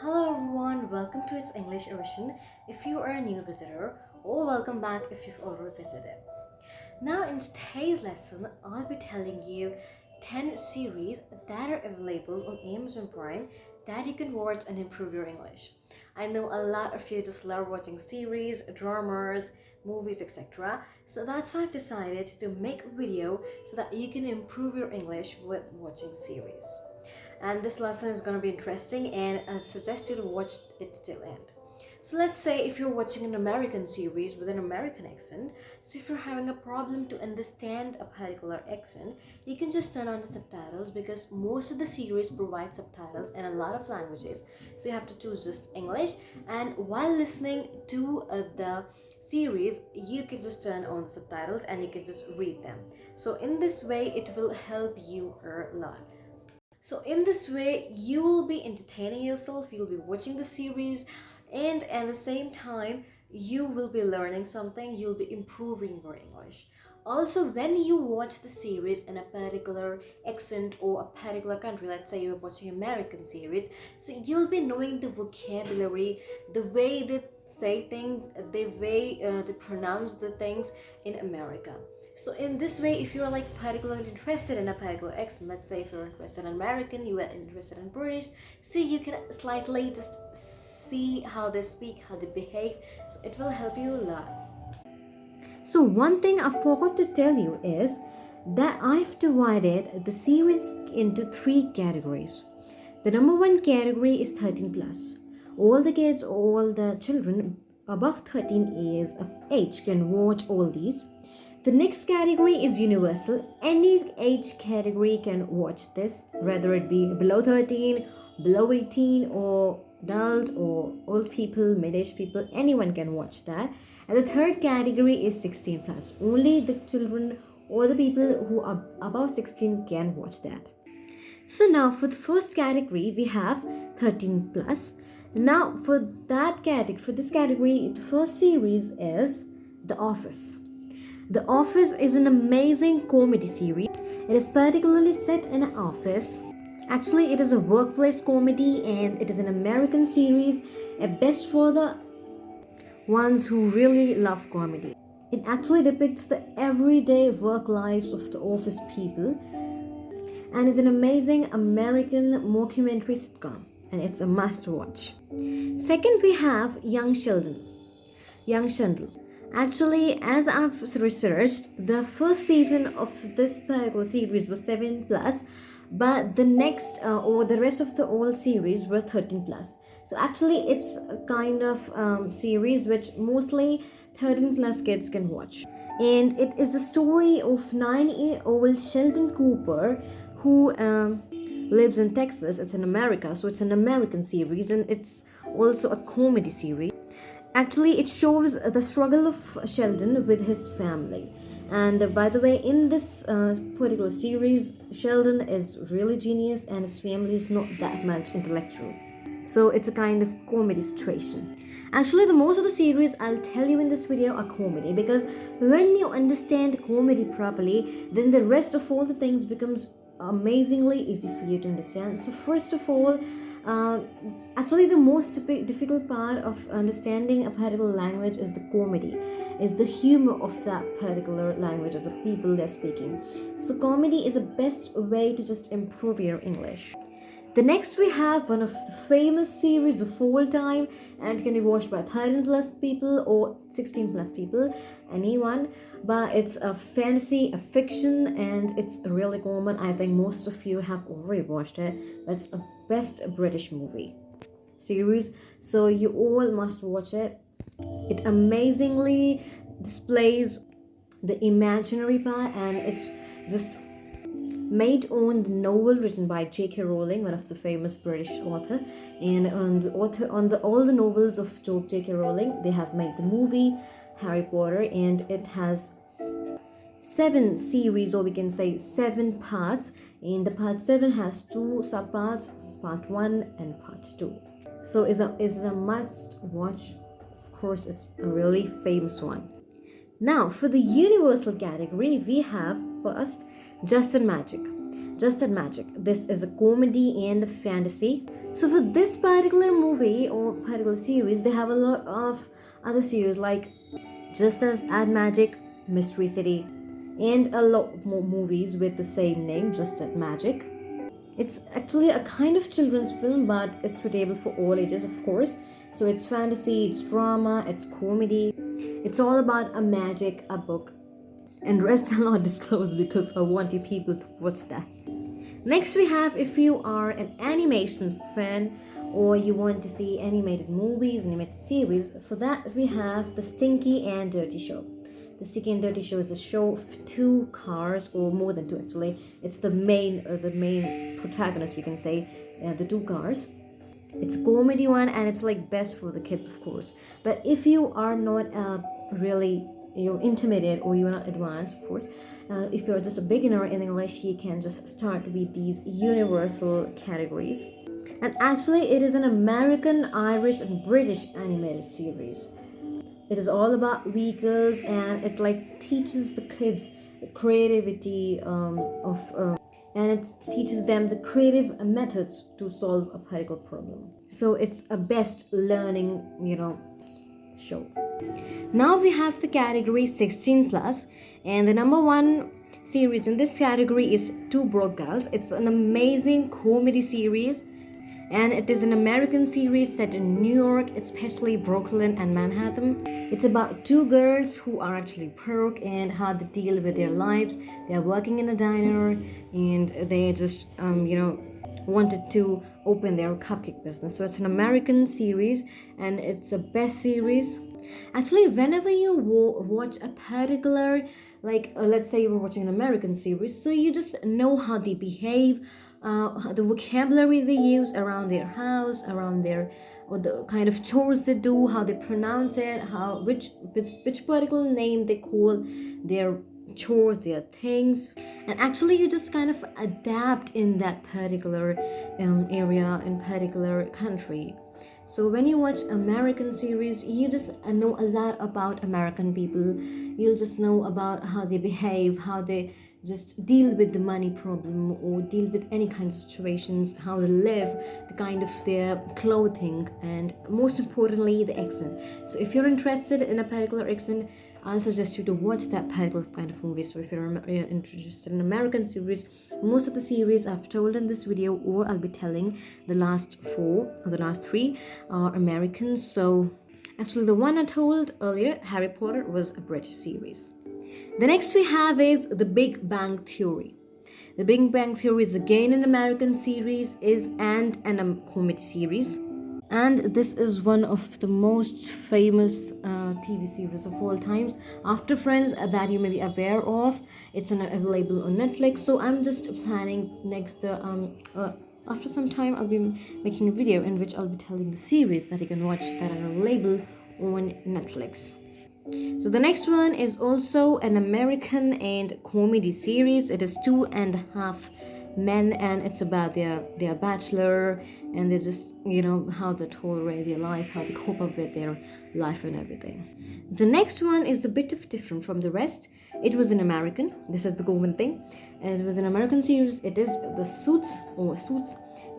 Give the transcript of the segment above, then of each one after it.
Hello everyone, welcome to its English version if you are a new visitor, or welcome back if you've already visited. Now in today's lesson, I'll be telling you 10 series that are available on Amazon Prime that you can watch and improve your English. I know a lot of you just love watching series, dramas, movies, etc. So that's why I've decided to make a video so that you can improve your English with watching series. And this lesson is going to be interesting, and I suggest you to watch it till end. So let's say if you're watching an American series with an American accent, so if you're having a problem to understand a particular accent, you can just turn on the subtitles because most of the series provide subtitles in a lot of languages. So you have to choose just English, and while listening to the series, you can just turn on the subtitles and you can just read them. So in this way, it will help you a lot. So in this way, you will be entertaining yourself, you'll be watching the series, and at the same time, you will be learning something, you'll be improving your English. Also, when you watch the series in a particular accent or a particular country, let's say you're watching American series, so you'll be knowing the vocabulary, the way they say things, the way they pronounce the things in America. So in this way, if you're like particularly interested in a particular accent, let's say if you're interested in American, you are interested in British, so you can slightly just see how they speak, how they behave. So it will help you a lot. So one thing I forgot to tell you is that I've divided the series into 3 categories. The number 1 category is 13 plus. All the kids, all the children above 13 years of age can watch all these. The next category is universal. Any age category can watch this, whether it be below 13, below 18, or adult, or old people, mid-aged people, anyone can watch that. And the third category is 16 plus. Only the children or the people who are above 16 can watch that. So now for the first category, we have 13 plus. Now for this category, the first series is The Office. The Office is an amazing comedy series. It is particularly set in an office. Actually, it is a workplace comedy and it is an American series, a best for the ones who really love comedy. It actually depicts the everyday work lives of the office people and is an amazing American mockumentary sitcom, and it's a must watch. Second, we have Young Sheldon. Young Sheldon. Actually, as I've researched, the first season of this particular series was 7 plus, but the next or the rest of the whole series were 13 plus. So actually, it's a kind of series which mostly 13 plus kids can watch. And it is the story of 9-year-old Sheldon Cooper who lives in Texas. It's in America, so it's an American series, and it's also a comedy series. Actually, it shows the struggle of Sheldon with his family. And by the way, in this particular series, Sheldon is really genius and his family is not that much intellectual. So it's a kind of comedy situation. Actually, the most of the series I'll tell you in this video are comedy, because when you understand comedy properly, then the rest of all the things becomes amazingly easy for you to understand. So first of all, actually the most difficult part of understanding a particular language is the comedy, is the humor of that particular language or the people they're speaking. So comedy is the best way to just improve your English. The next we have one of the famous series of all time, and can be watched by 13 plus people or 16 plus people, anyone, but it's a fantasy, a fiction, and it's really common. I think most of you have already watched it. It's a best British movie series, so you all must watch it. It amazingly displays the imaginary part, and it's just made on the novel written by J.K. Rowling, one of the famous British author, and all the novels of J.K. Rowling, they have made the movie Harry Potter, and it has 7 series, or we can say 7 parts, and the part 7 has 2 subparts, part 1 and part 2. So it's a must watch. Of course, it's a really famous one. Now for the universal category, we have first Just and Magic. Just That Magic. This is a comedy and a fantasy. So for this particular movie or particular series, they have a lot of other series like Just As Add Magic, Mystery City, and a lot more movies with the same name, Just That Magic. It's actually a kind of children's film, but it's suitable for all ages, of course. So it's fantasy, it's drama, it's comedy. It's all about a magic, a book, and rest I'll not disclose because I want you people to watch that. Next we have, if you are an animation fan or you want to see animated movies, animated series, for that we have the Stinky and Dirty show. The Stinky and Dirty show is a show of two cars, or more than two actually. It's the main protagonist, we can say, the two cars. It's a comedy one and it's like best for the kids, of course. But if you are not really intermediate or you're not advanced, of course, if you're just a beginner in English, you can just start with these universal categories. And actually it is an American, Irish and British animated series. It is all about vehicles and it like teaches the kids the creativity and it teaches them the creative methods to solve a particular problem. So it's a best learning, show. Now we have the category 16 plus, and the number one series in this category is Two Broke Girls. It's an amazing comedy series, and it is an American series set in New York, especially Brooklyn and Manhattan. It's about two girls who are actually broke and how they deal with their lives. They are working in a diner and they just wanted to open their cupcake business. So it's an American series and it's a best series. Actually, whenever you watch a particular, let's say you're watching an American series, so you just know how they behave, the vocabulary they use around their house, or the kind of chores they do, how they pronounce it, which particular name they call their chores, their things. And actually you just kind of adapt in that particular area, in particular country. So when you watch American series, you just know a lot about American people. You'll just know about how they behave, how they just deal with the money problem or deal with any kinds of situations, how they live, the kind of their clothing, and most importantly the accent. So if you're interested in a particular accent, I'll suggest you to watch that particular kind of movie. So if you're interested in American series, most of the series I've told in this video, or I'll be telling, the last 4 or the last 3 are American. So actually the one I told earlier, Harry Potter, was a British series. The next we have is The Big Bang Theory. The Big Bang Theory is again an American series and a comedy series. And this is one of the most famous TV series of all times, after Friends, that you may be aware of. It's available on Netflix. So I'm just planning next after some time I'll be making a video in which I'll be telling the series that you can watch that are available on Netflix. So the next one is also an American and comedy series. It is 2.5 Men, and it's about their bachelor, and they just how they tolerate their life, how they cope up with their life and everything. The next one is a bit of different from the rest. It was an American. This is the common thing. And it was an American series. It is the Suits,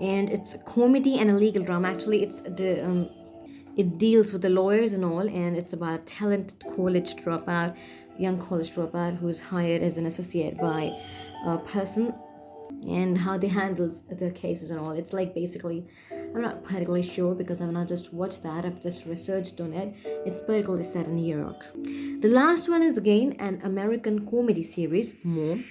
and it's a comedy and a legal drama. Actually, it deals with the lawyers and all, and it's about a talented young college dropout who is hired as an associate by a person, and how they handles the cases and all. It's like basically, I'm not particularly sure because I've not just watched that, I've just researched on it. It's particularly set in New York. The last one is again an American comedy series, Mom.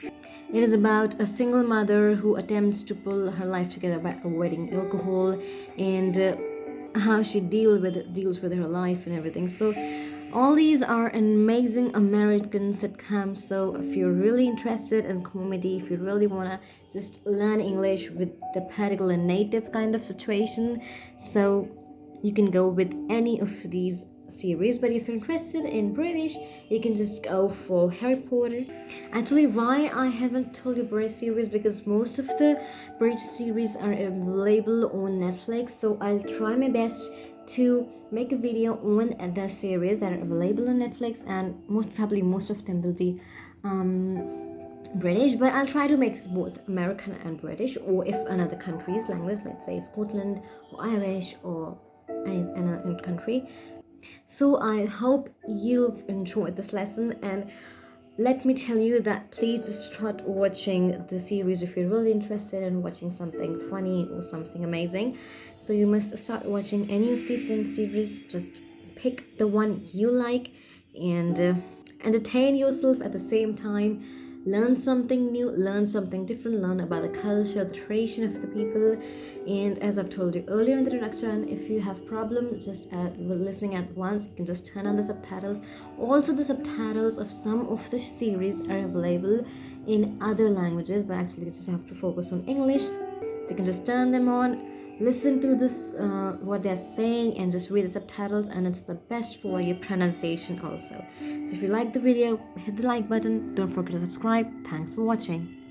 It is about a single mother who attempts to pull her life together by avoiding alcohol, and how she deals with her life and everything. So all these are amazing American sitcoms. So if you're really interested in comedy, if you really want to just learn English with the particular native kind of situation, so you can go with any of these series. But if you're interested in British, you can just go for Harry Potter. Actually, why I haven't told you British series, because most of the British series are available on Netflix. So I'll try my best to make a video on the series that are available on Netflix, and most of them will be British, but I'll try to mix both American and British, or if another country's language, let's say Scotland or Irish or another country. So I hope you've enjoyed this lesson, and let me tell you that please start watching the series if you're really interested in watching something funny or something amazing. So you must start watching any of these series. Just pick the one you like and entertain yourself at the same time. Learn something new, learn something different, learn about the culture, the tradition of the people. And as I've told you earlier in the introduction, if you have problem just with listening at once, you can just turn on the subtitles. Also, the subtitles of some of the series are available in other languages, but actually you just have to focus on English. So you can just turn them on, listen to this what they're saying, and just read the subtitles, and it's the best for your pronunciation also. So if you like the video, hit the like button, don't forget to subscribe. Thanks for watching.